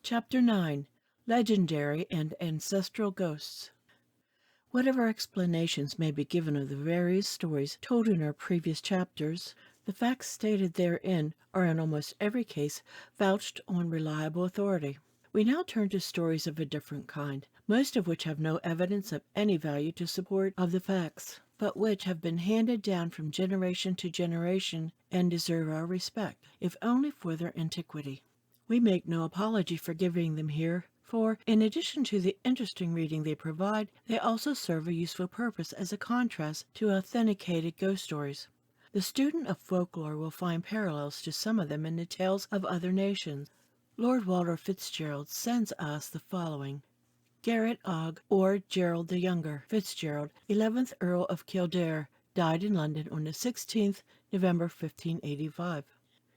Chapter 9. Legendary and Ancestral Ghosts. Whatever explanations may be given of the various stories told in our previous chapters, the facts stated therein are in almost every case vouched on reliable authority. We now turn to stories of a different kind, most of which have no evidence of any value to support of the facts, but which have been handed down from generation to generation and deserve our respect, if only for their antiquity. We make no apology for giving them here, for, in addition to the interesting reading they provide, they also serve a useful purpose as a contrast to authenticated ghost stories. The student of folklore will find parallels to some of them in the tales of other nations. Lord Walter Fitzgerald sends us the following. Garrett Og, or Gerald the Younger, Fitzgerald, 11th Earl of Kildare, died in London on the 16th November 1585.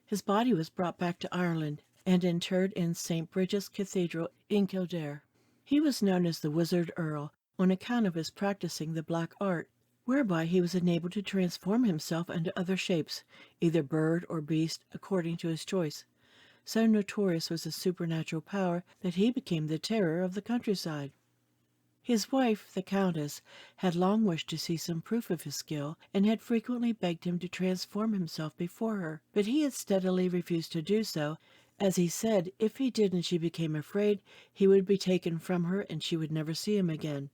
His body was brought back to Ireland and interred in St. Bridget's Cathedral in Kildare. He was known as the Wizard Earl on account of his practicing the black art, whereby he was enabled to transform himself into other shapes, either bird or beast, according to his choice. So notorious was his supernatural power that he became the terror of the countryside. His wife, the Countess, had long wished to see some proof of his skill, and had frequently begged him to transform himself before her, but he had steadily refused to do so, as he said if he did and she became afraid, he would be taken from her and she would never see him again.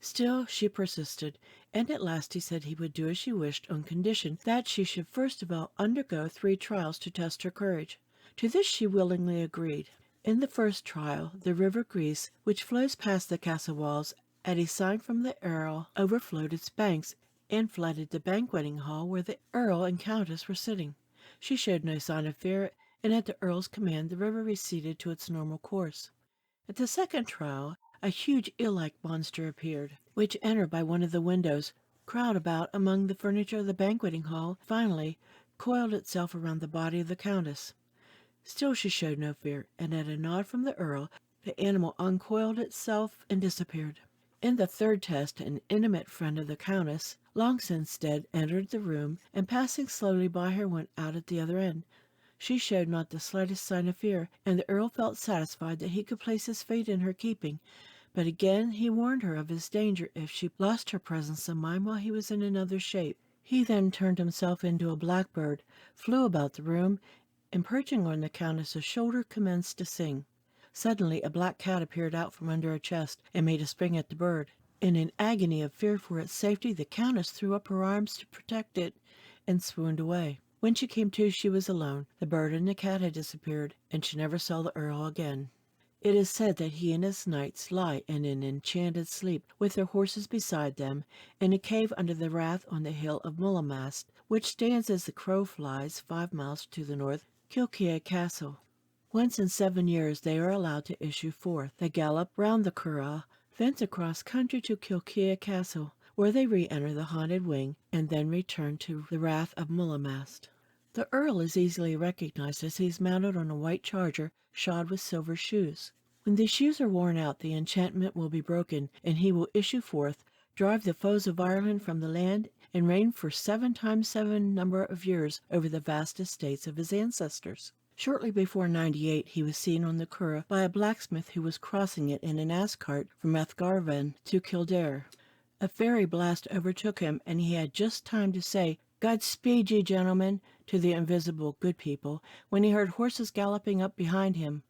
Still she persisted, and at last he said he would do as she wished on condition that she should first of all undergo 3 trials to test her courage. To this she willingly agreed. In the first trial, the river Grease, which flows past the castle walls, at a sign from the Earl, overflowed its banks and flooded the banqueting hall where the Earl and Countess were sitting. She showed no sign of fear, and at the Earl's command the river receded to its normal course. At the second trial, a huge eel-like monster appeared, which entered by one of the windows, crawled about among the furniture of the banqueting hall, finally coiled itself around the body of the Countess. Still she showed no fear, and at a nod from the Earl, the animal uncoiled itself and disappeared. In the third test, an intimate friend of the Countess, long since dead, entered the room, and passing slowly by her went out at the other end. She showed not the slightest sign of fear, and the Earl felt satisfied that he could place his fate in her keeping, but again he warned her of his danger if she lost her presence of mind while he was in another shape. He then turned himself into a blackbird, flew about the room, and perching on the Countess's shoulder commenced to sing. Suddenly a black cat appeared out from under a chest and made a spring at the bird. In an agony of fear for its safety, the Countess threw up her arms to protect it and swooned away. When she came to, she was alone. The bird and the cat had disappeared, and she never saw the Earl again. It is said that he and his knights lie in an enchanted sleep, with their horses beside them, in a cave under the Rath on the hill of Mullamast, which stands as the crow flies 5 miles to the north, Kilkea Castle. Once in 7 years they are allowed to issue forth. They gallop round the Curragh, thence across country to Kilkea Castle, where they re-enter the haunted wing, and then return to the Rath of Mullamast. The Earl is easily recognized as he is mounted on a white charger shod with silver shoes. When these shoes are worn out, the enchantment will be broken, and he will issue forth, drive the foes of Ireland from the land, and reign for 7 times 7 number of years over the vast estates of his ancestors. Shortly before 98, he was seen on the Curragh by a blacksmith who was crossing it in an ass cart from Athgarvan to Kildare. A fairy blast overtook him, and he had just time to say, "God speed ye, gentlemen," to the invisible good people, when he heard horses galloping up behind him.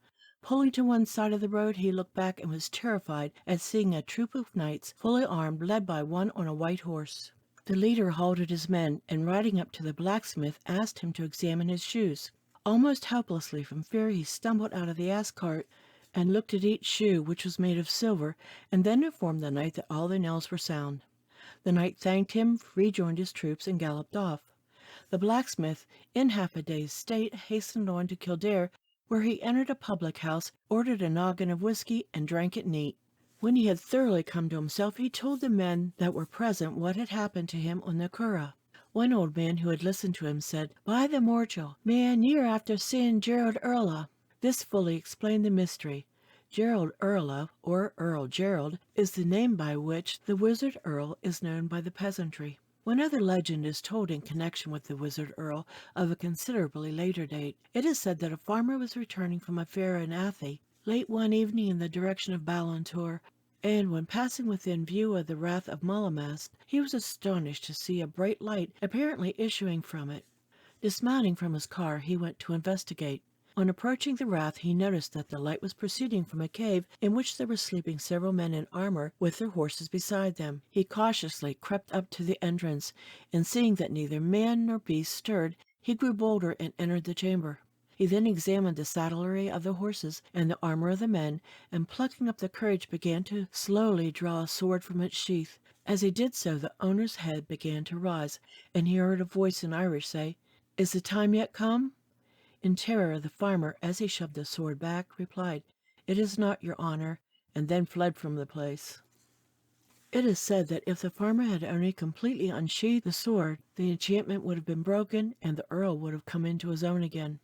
Pulling to one side of the road, he looked back and was terrified at seeing a troop of knights, fully armed, led by one on a white horse. The leader halted his men, and riding up to the blacksmith, asked him to examine his shoes. Almost helplessly from fear, he stumbled out of the ass cart and looked at each shoe, which was made of silver, and then informed the knight that all the nails were sound. The knight thanked him, rejoined his troops, and galloped off. The blacksmith, in half a dazed state, hastened on to Kildare, where he entered a public house, ordered a noggin of whiskey, and drank it neat. When he had thoroughly come to himself, he told the men that were present what had happened to him on the Curragh. One old man who had listened to him said, "By the mortial, man, ye're after seeing Gerald Earl." This fully explained the mystery. Gerald Earl, or Earl Gerald, is the name by which the Wizard Earl is known by the peasantry. One other legend is told in connection with the Wizard Earl of a considerably later date. It is said that a farmer was returning from a fair in Athy, late one evening in the direction of Ballantor, and when passing within view of the Rath of Mullaghmast, he was astonished to see a bright light apparently issuing from it. Dismounting from his car, he went to investigate. On approaching the Rath, he noticed that the light was proceeding from a cave in which there were sleeping several men in armor with their horses beside them. He cautiously crept up to the entrance, and seeing that neither man nor beast stirred, he grew bolder and entered the chamber. He then examined the saddlery of the horses and the armor of the men, and plucking up the courage began to slowly draw a sword from its sheath. As he did so, the owner's head began to rise, and he heard a voice in Irish say, "Is the time yet come?" In terror, the farmer, as he shoved the sword back, replied, "It is not, your honor," and then fled from the place. It is said that if the farmer had only completely unsheathed the sword, the enchantment would have been broken, and the earl would have come into his own again.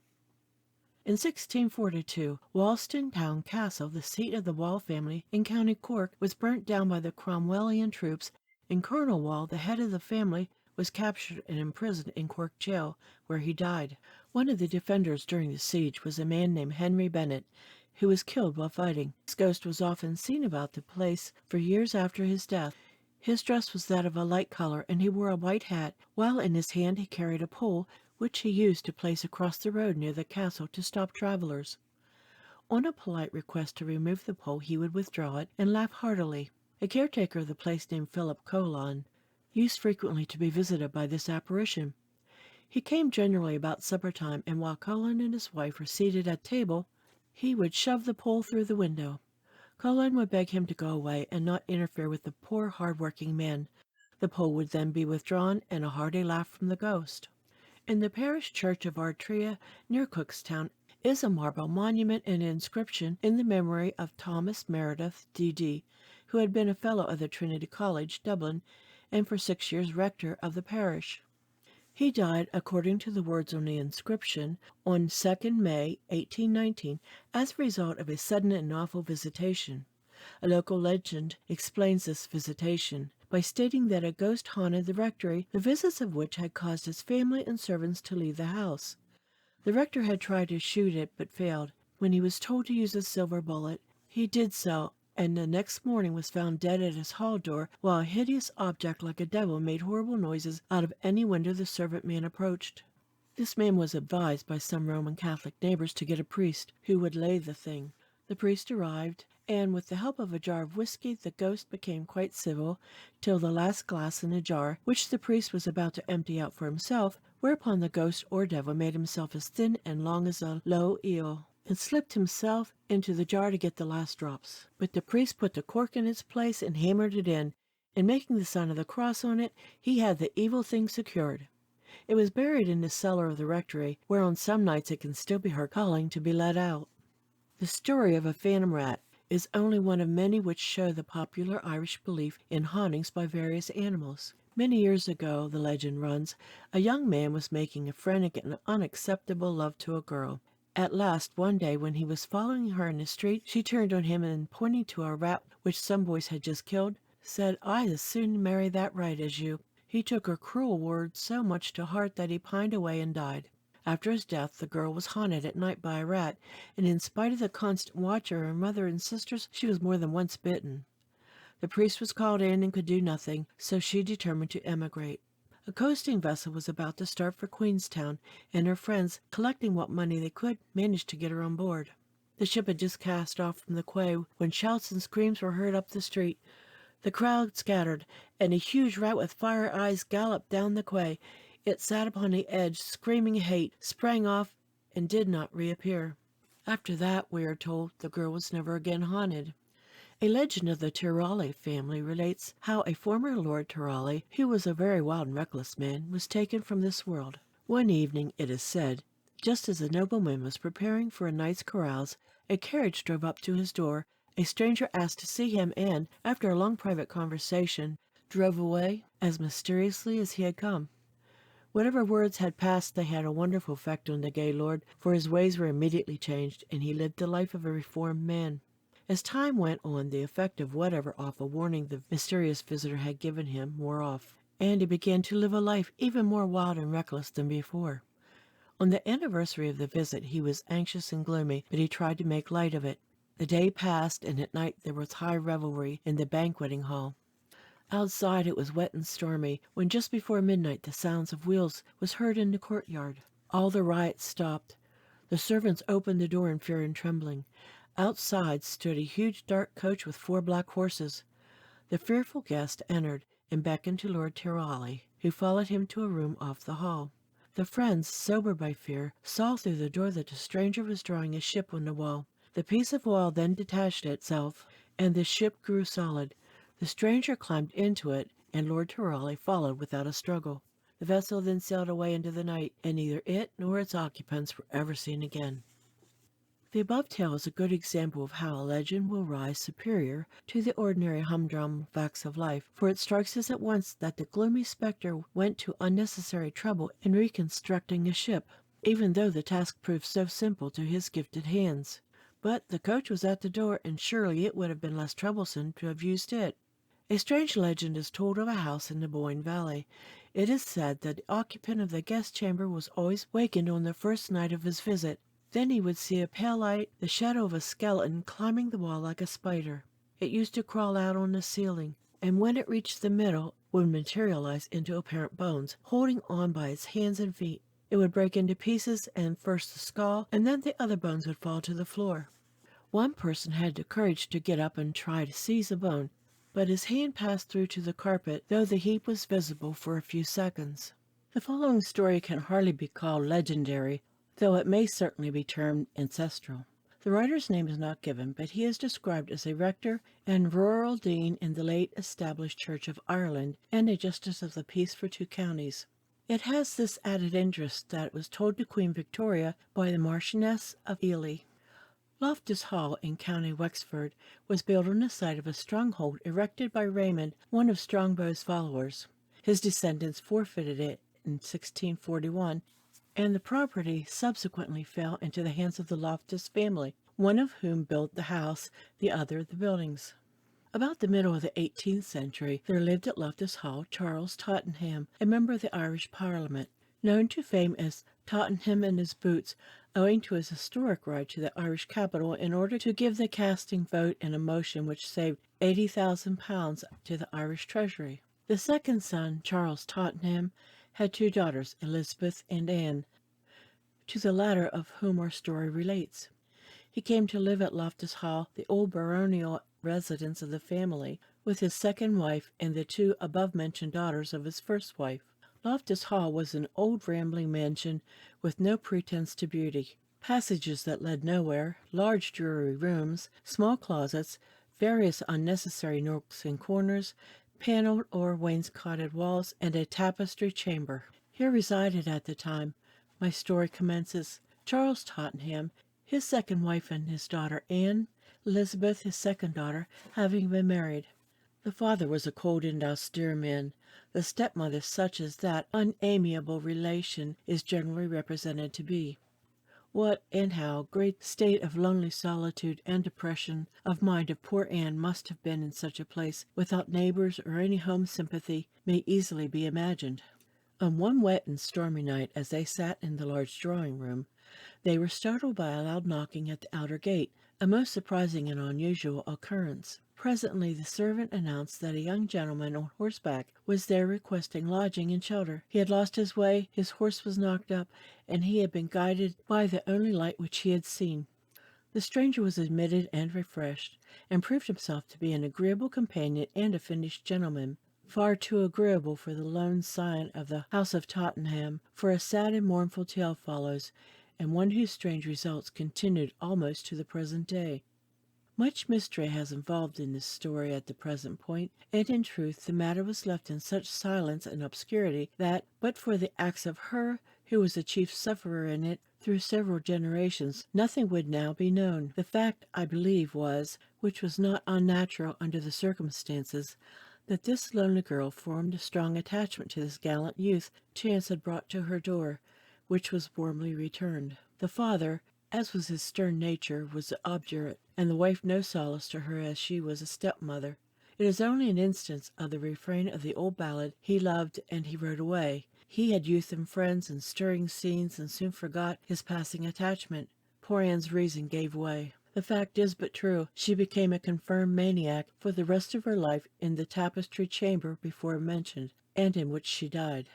In 1642, Walston Town Castle, the seat of the Wall family in County Cork, was burnt down by the Cromwellian troops, and Colonel Wall, the head of the family, was captured and imprisoned in Cork jail, where he died. One of the defenders during the siege was a man named Henry Bennet, who was killed while fighting. His ghost was often seen about the place for years after his death. His dress was that of a light color, and he wore a white hat, while in his hand he carried a pole, which he used to place across the road near the castle to stop travelers. On a polite request to remove the pole, he would withdraw it and laugh heartily. A caretaker of the place named Philip Colon used frequently to be visited by this apparition. He came generally about supper time, and while Colon and his wife were seated at table, he would shove the pole through the window. Colon would beg him to go away and not interfere with the poor hard-working man. The pole would then be withdrawn, and a hearty laugh from the ghost. In the parish church of Artria, near Cookstown, is a marble monument and inscription in the memory of Thomas Meredith, D.D., who had been a fellow of the Trinity College, Dublin, and for 6 years rector of the parish. He died, according to the words on the inscription, on 2nd May, 1819, as a result of a sudden and awful visitation. A local legend explains this visitation by stating that a ghost haunted the rectory, the visits of which had caused his family and servants to leave the house. The rector had tried to shoot it, but failed. When he was told to use a silver bullet, he did so, and the next morning was found dead at his hall door, while a hideous object like a devil made horrible noises out of any window the servant man approached. This man was advised by some Roman Catholic neighbors to get a priest who would lay the thing. The priest arrived, and with the help of a jar of whiskey, the ghost became quite civil, till the last glass in the jar, which the priest was about to empty out for himself, whereupon the ghost or devil made himself as thin and long as a low eel, and slipped himself into the jar to get the last drops. But the priest put the cork in its place and hammered it in, and making the sign of the cross on it, he had the evil thing secured. It was buried in the cellar of the rectory, where on some nights it can still be heard calling to be let out. The story of a phantom rat is only one of many which show the popular Irish belief in hauntings by various animals. Many years ago, the legend runs, a young man was making a frantic and unacceptable love to a girl. At last, one day, when he was following her in the street, she turned on him and, pointing to a rat which some boys had just killed, said, "I'd as soon marry that rat as you." He took her cruel words so much to heart that he pined away and died. After his death, the girl was haunted at night by a rat, and in spite of the constant watch of her mother and sisters, she was more than once bitten. The priest was called in and could do nothing, so she determined to emigrate. A coasting vessel was about to start for Queenstown, and her friends, collecting what money they could, managed to get her on board. The ship had just cast off from the quay when shouts and screams were heard up the street. The crowd scattered, and a huge rat with fire eyes galloped down the quay. It sat upon the edge, screaming hate, sprang off, and did not reappear. After that, we are told, the girl was never again haunted. A legend of the Crawly family relates how a former Lord Crawly, who was a very wild and reckless man, was taken from this world. One evening, it is said, just as the nobleman was preparing for a night's carouse, a carriage drove up to his door. A stranger asked to see him and, after a long private conversation, drove away as mysteriously as he had come. Whatever words had passed, they had a wonderful effect on the gay lord, for his ways were immediately changed, and he lived the life of a reformed man. As time went on, the effect of whatever awful warning the mysterious visitor had given him wore off, and he began to live a life even more wild and reckless than before. On the anniversary of the visit, he was anxious and gloomy, but he tried to make light of it. The day passed, and at night there was high revelry in the banqueting hall. Outside it was wet and stormy, when just before midnight the sounds of wheels was heard in the courtyard. All the riot stopped. The servants opened the door in fear and trembling. Outside stood a huge dark coach with 4 black horses. The fearful guest entered and beckoned to Lord Crawly, who followed him to a room off the hall. The friends, sobered by fear, saw through the door that the stranger was drawing a ship on the wall. The piece of wall then detached itself, and the ship grew solid. The stranger climbed into it, and Lord Crawly followed without a struggle. The vessel then sailed away into the night, and neither it nor its occupants were ever seen again. The above tale is a good example of how a legend will rise superior to the ordinary humdrum facts of life, for it strikes us at once that the gloomy spectre went to unnecessary trouble in reconstructing a ship, even though the task proved so simple to his gifted hands. But the coach was at the door, and surely it would have been less troublesome to have used it. A strange legend is told of a house in the Boyne Valley. It is said that the occupant of the guest chamber was always wakened on the first night of his visit. Then he would see a pale light, the shadow of a skeleton climbing the wall like a spider. It used to crawl out on the ceiling, and when it reached the middle, would materialize into apparent bones, holding on by its hands and feet. It would break into pieces, and first the skull, and then the other bones would fall to the floor. One person had the courage to get up and try to seize a bone, but his hand passed through to the carpet, though the heap was visible for a few seconds. The following story can hardly be called legendary, though it may certainly be termed ancestral. The writer's name is not given, but he is described as a rector and rural dean in the late established Church of Ireland and a justice of the peace for 2 counties. It has this added interest that it was told to Queen Victoria by the Marchioness of Ely. Loftus Hall in County Wexford was built on the site of a stronghold erected by Raymond, one of Strongbow's followers. His descendants forfeited it in 1641, and the property subsequently fell into the hands of the Loftus family, one of whom built the house, the other the buildings. About the middle of the 18th century, there lived at Loftus Hall Charles Tottenham, a member of the Irish Parliament, known to fame as Tottenham in his boots, owing to his historic ride to the Irish capital in order to give the casting vote in a motion which saved £80,000 to the Irish treasury. The second son, Charles Tottenham, had 2 daughters, Elizabeth and Anne, to the latter of whom our story relates. He came to live at Loftus Hall, the old baronial residence of the family, with his second wife and the 2 above-mentioned daughters of his first wife. Loftus Hall was an old rambling mansion with no pretense to beauty. Passages that led nowhere, large dreary rooms, small closets, various unnecessary nooks and corners, paneled or wainscoted walls, and a tapestry chamber. Here resided at the time my story commences Charles Tottenham, his second wife and his daughter Anne, Elizabeth, his second daughter, having been married. The father was a cold and austere man, the stepmother such as that unamiable relation is generally represented to be. What and how great state of lonely solitude and depression of mind of poor Anne must have been in such a place, without neighbors or any home sympathy, may easily be imagined. On one wet and stormy night, as they sat in the large drawing-room, they were startled by a loud knocking at the outer gate, a most surprising and unusual occurrence. Presently the servant announced that a young gentleman on horseback was there requesting lodging and shelter. He had lost his way, his horse was knocked up, and he had been guided by the only light which he had seen. The stranger was admitted and refreshed, and proved himself to be an agreeable companion and a finished gentleman, far too agreeable for the lone scion of the house of Tottenham, for a sad and mournful tale follows, and one whose strange results continued almost to the present day. Much mystery has involved in this story at the present point, and in truth the matter was left in such silence and obscurity that, but for the acts of her who was the chief sufferer in it through several generations, nothing would now be known. The fact, I believe, was, which was not unnatural under the circumstances, that this lonely girl formed a strong attachment to this gallant youth chance had brought to her door, which was warmly returned. The father, as was his stern nature, was obdurate, and the wife no solace to her as she was a stepmother. It is only an instance of the refrain of the old ballad, "He loved and he rode away." He had youth and friends and stirring scenes, and soon forgot his passing attachment. Poor Anne's reason gave way. The fact is but true. She became a confirmed maniac for the rest of her life in the tapestry chamber before mentioned, and in which she died.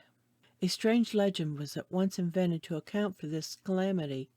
A strange legend was at once invented to account for this calamity.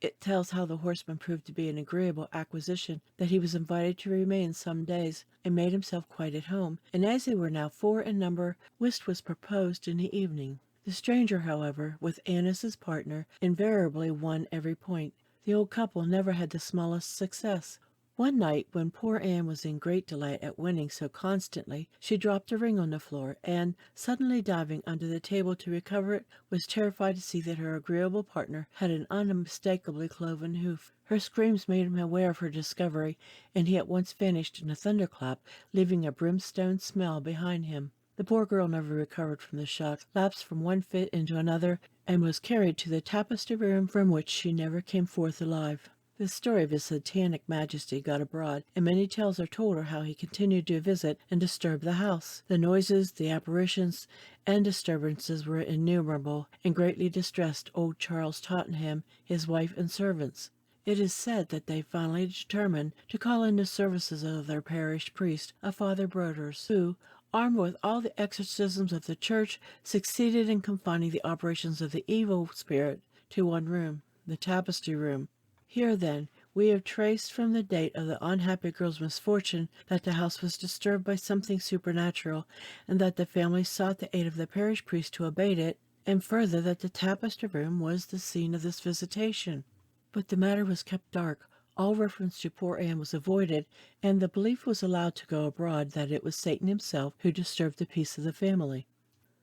It tells how the horseman proved to be an agreeable acquisition, that he was invited to remain some days, and made himself quite at home, and as they were now 4 in number, whist was proposed in the evening. The stranger, however, with Anne as his partner, invariably won every point. The old couple never had the smallest success. One night, when poor Anne was in great delight at winning so constantly, she dropped a ring on the floor, and, suddenly diving under the table to recover it, was terrified to see that her agreeable partner had an unmistakably cloven hoof. Her screams made him aware of her discovery, and he at once vanished in a thunderclap, leaving a brimstone smell behind him. The poor girl never recovered from the shock, lapsed from one fit into another, and was carried to the tapestry room from which she never came forth alive. The story of his satanic majesty got abroad, and many tales are told of how he continued to visit and disturb the house. The noises, the apparitions, and disturbances were innumerable, and greatly distressed old Charles Tottenham, his wife, and servants. It is said that they finally determined to call in the services of their parish priest, a Father Broders, who, armed with all the exorcisms of the church, succeeded in confining the operations of the evil spirit to one room, the tapestry room. Here, then, we have traced from the date of the unhappy girl's misfortune that the house was disturbed by something supernatural, and that the family sought the aid of the parish priest to abate it, and further that the tapestry room was the scene of this visitation. But the matter was kept dark. All reference to poor Anne was avoided, and the belief was allowed to go abroad that it was Satan himself who disturbed the peace of the family.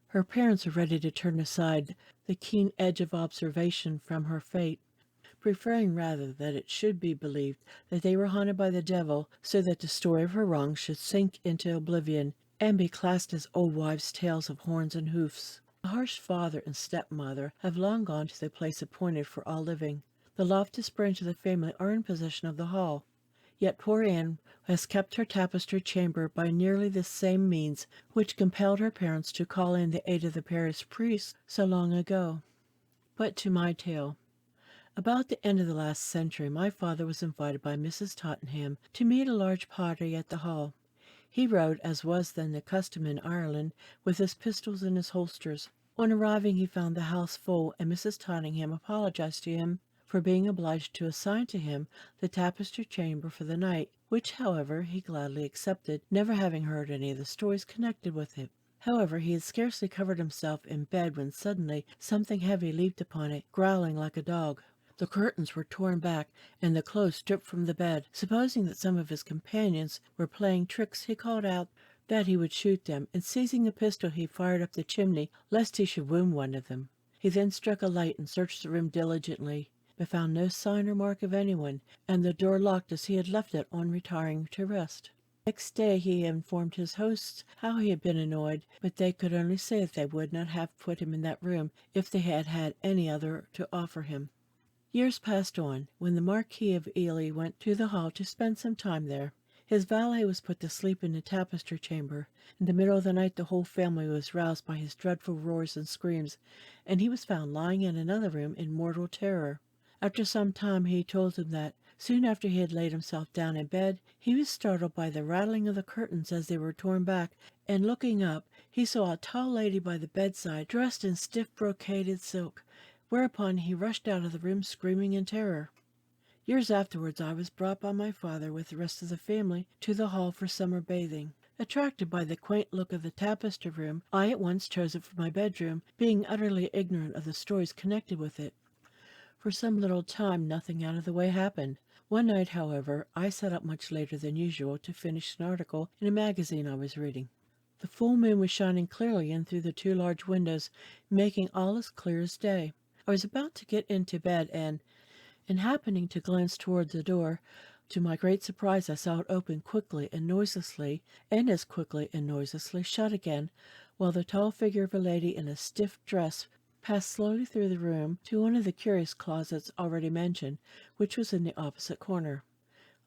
Her parents were ready to turn aside the keen edge of observation from her fate, preferring rather that it should be believed that they were haunted by the devil, so that the story of her wrongs should sink into oblivion, and be classed as old wives' tales of horns and hoofs. The harsh father and stepmother have long gone to the place appointed for all living. The loftiest branch of the family are in possession of the hall. Yet poor Anne has kept her tapestry chamber by nearly the same means which compelled her parents to call in the aid of the parish priest so long ago. But to my tale. About the end of the last century, my father was invited by Mrs. Tottenham to meet a large party at the hall. He rode, as was then the custom in Ireland, with his pistols in his holsters. On arriving, he found the house full, and Mrs. Tottenham apologized to him for being obliged to assign to him the tapestry chamber for the night, which, however, he gladly accepted, never having heard any of the stories connected with it. However, he had scarcely covered himself in bed when suddenly something heavy leaped upon it, growling like a dog. The curtains were torn back, and the clothes stripped from the bed. Supposing that some of his companions were playing tricks, he called out that he would shoot them, and seizing a pistol he fired up the chimney, lest he should wound one of them. He then struck a light and searched the room diligently, but found no sign or mark of anyone, and the door locked as he had left it on retiring to rest. Next day he informed his hosts how he had been annoyed, but they could only say that they would not have put him in that room if they had had any other to offer him. Years passed on. When the Marquis of Ely went to the hall to spend some time there, his valet was put to sleep in the tapestry chamber. In the middle of the night the whole family was roused by his dreadful roars and screams, and he was found lying in another room in mortal terror. After some time he told them that, soon after he had laid himself down in bed, he was startled by the rattling of the curtains as they were torn back, and looking up, he saw a tall lady by the bedside, dressed in stiff brocaded silk, whereupon he rushed out of the room screaming in terror. Years afterwards I was brought by my father with the rest of the family to the hall for summer bathing. Attracted by the quaint look of the tapestry room, I at once chose it for my bedroom, being utterly ignorant of the stories connected with it. For some little time nothing out of the way happened. One night, however, I sat up much later than usual to finish an article in a magazine I was reading. The full moon was shining clearly in through the 2 large windows, making all as clear as day. I was about to get into bed, and happening to glance toward the door, to my great surprise I saw it open quickly and noiselessly, and as quickly and noiselessly shut again, while the tall figure of a lady in a stiff dress passed slowly through the room to one of the curious closets already mentioned, which was in the opposite corner.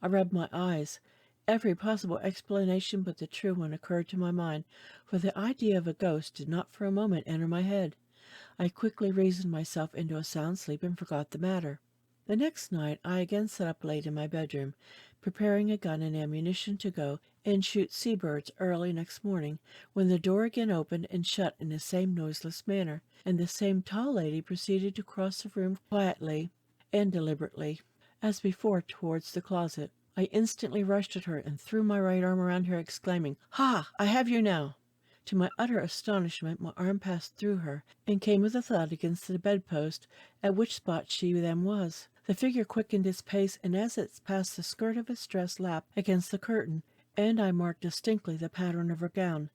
I rubbed my eyes. Every possible explanation but the true one occurred to my mind, for the idea of a ghost did not for a moment enter my head. I quickly reasoned myself into a sound sleep and forgot the matter. The next night I again sat up late in my bedroom, preparing a gun and ammunition to go and shoot seabirds early next morning, when the door again opened and shut in the same noiseless manner, and the same tall lady proceeded to cross the room quietly and deliberately, as before, towards the closet. I instantly rushed at her and threw my right arm around her, exclaiming, "Ha! I have you now!" To my utter astonishment, my arm passed through her and came with a thud against the bedpost, at which spot she then was. The figure quickened its pace, and as it passed, the skirt of its dress lapped against the curtain, and I marked distinctly the pattern of her gown,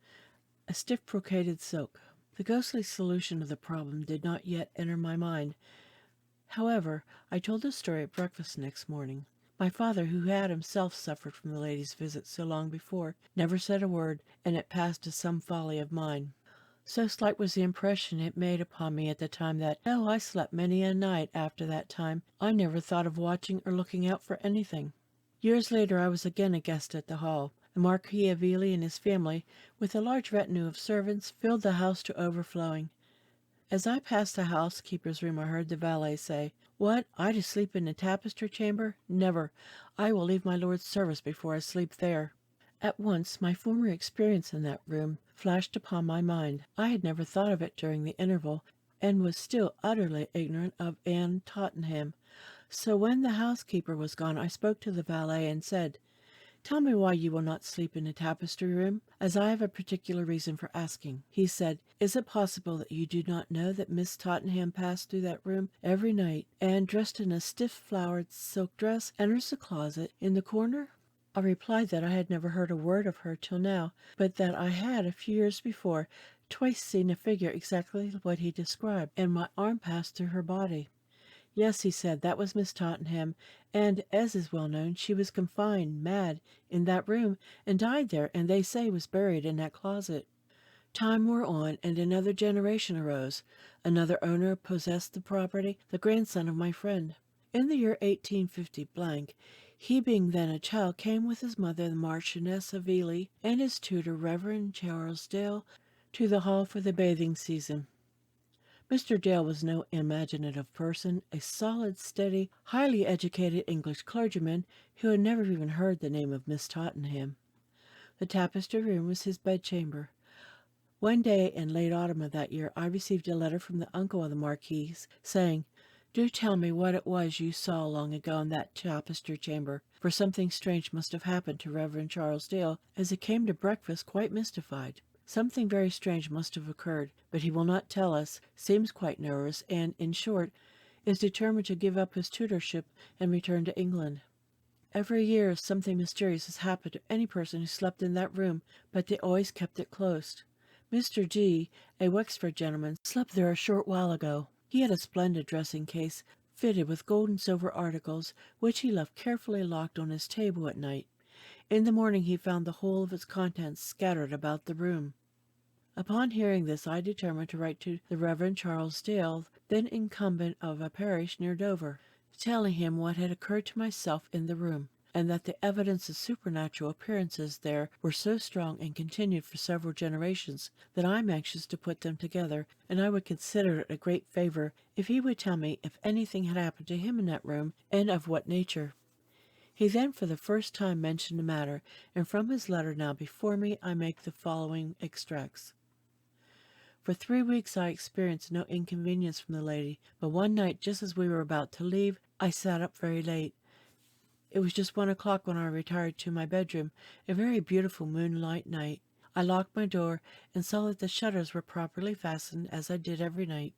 a stiff brocaded silk. The ghostly solution of the problem did not yet enter my mind. However, I told the story at breakfast next morning. My father, who had himself suffered from the lady's visit so long before, never said a word, and it passed as some folly of mine. So slight was the impression it made upon me at the time that, though I slept many a night after that time, I never thought of watching or looking out for anything. Years later I was again a guest at the Hall. The Marquis of Ely and his family, with a large retinue of servants, filled the house to overflowing. As I passed the housekeeper's room, I heard the valet say, "What, I to sleep in the tapestry chamber? Never! I will leave my lord's service before I sleep there." At once my former experience in that room flashed upon my mind. I had never thought of it during the interval, and was still utterly ignorant of Anne Tottenham. So when the housekeeper was gone, I spoke to the valet and said, "Tell me why you will not sleep in the tapestry room, as I have a particular reason for asking." He said, "Is it possible that you do not know that Miss Tottenham passed through that room every night, and, dressed in a stiff flowered silk dress, enters the closet in the corner?" I replied that I had never heard a word of her till now, but that I had, a few years before, twice seen a figure exactly what he described, and my arm passed through her body. "Yes," he said, "that was Miss Tottenham, and, as is well known, she was confined, mad, in that room, and died there, and they say was buried in that closet." Time wore on, and another generation arose. Another owner possessed the property, the grandson of my friend. In the year 1850, he being then a child, came with his mother, the Marchioness of Ely, and his tutor, Reverend Charles Dale, to the Hall for the bathing season. Mr. Dale was no imaginative person, a solid, steady, highly educated English clergyman who had never even heard the name of Miss Tottenham. The tapestry room was his bedchamber. One day in late autumn of that year I received a letter from the uncle of the Marquis, saying, "Do tell me what it was you saw long ago in that tapestry chamber, for something strange must have happened to Reverend Charles Dale, as he came to breakfast quite mystified. Something very strange must have occurred, but he will not tell us, seems quite nervous, and, in short, is determined to give up his tutorship and return to England. Every year something mysterious has happened to any person who slept in that room, but they always kept it closed. Mr. G., a Wexford gentleman, slept there a short while ago. He had a splendid dressing case, fitted with gold and silver articles, which he left carefully locked on his table at night. In the morning he found the whole of its contents scattered about the room." Upon hearing this, I determined to write to the Reverend Charles Dale, then incumbent of a parish near Dover, telling him what had occurred to myself in the room, and that the evidence of supernatural appearances there were so strong and continued for several generations that I am anxious to put them together, and I would consider it a great favor if he would tell me if anything had happened to him in that room, and of what nature. He then for the first time mentioned the matter, and from his letter now before me I make the following extracts. "For 3 weeks I experienced no inconvenience from the lady, but one night, just as we were about to leave, I sat up very late. It was just 1 o'clock when I retired to my bedroom, a very beautiful moonlight night. I locked my door, and saw that the shutters were properly fastened, as I did every night.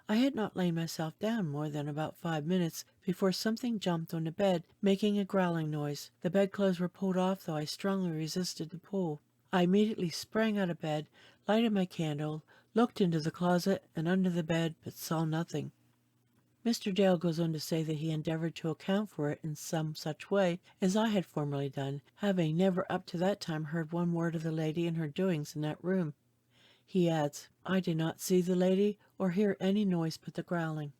I had not lain myself down more than about 5 minutes before something jumped on the bed, making a growling noise. The bedclothes were pulled off, though I strongly resisted the pull. I immediately sprang out of bed, lighted my candle, looked into the closet and under the bed, but saw nothing." Mr. Dale goes on to say that he endeavored to account for it in some such way as I had formerly done, having never up to that time heard one word of the lady and her doings in that room. He adds, "I did not see the lady or hear any noise but the growling."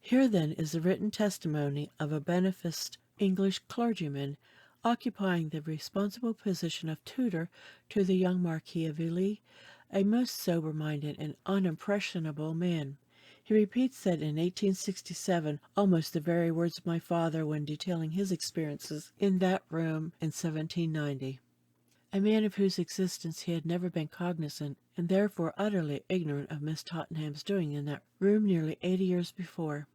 Here then is the written testimony of a beneficed English clergyman, occupying the responsible position of tutor to the young Marquis of Ely, a most sober-minded and unimpressionable man. He repeats that in 1867, almost the very words of my father when detailing his experiences in that room in 1790. A man of whose existence he had never been cognizant, and therefore utterly ignorant of Miss Tottenham's doing in that room nearly 80 years before.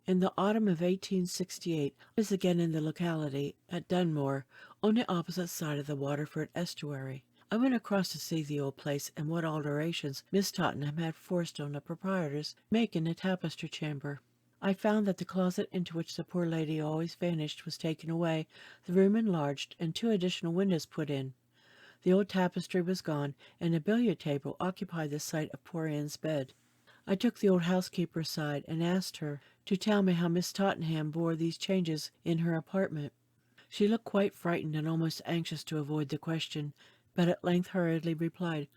In the autumn of 1868, I was again in the locality, at Dunmore, on the opposite side of the Waterford estuary. I went across to see the old place and what alterations Miss Tottenham had forced on the proprietors make in the tapestry chamber. I found that the closet into which the poor lady always vanished was taken away, the room enlarged, and 2 additional windows put in. The old tapestry was gone, and a billiard table occupied the site of poor Anne's bed. I took the old housekeeper aside and asked her to tell me how Miss Tottenham bore these changes in her apartment. She looked quite frightened and almost anxious to avoid the question, but at length hurriedly replied,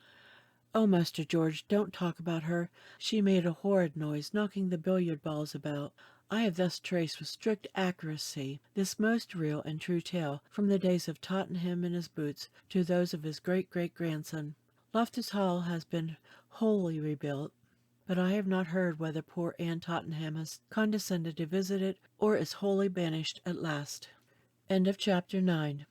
"Oh, Master George, don't talk about her. She made a horrid noise, knocking the billiard balls about." I have thus traced with strict accuracy this most real and true tale, from the days of Tottenham and his boots to those of his great-great-grandson. Loftus Hall has been wholly rebuilt, but I have not heard whether poor Anne Tottenham has condescended to visit it, or is wholly banished at last. End of chapter 9.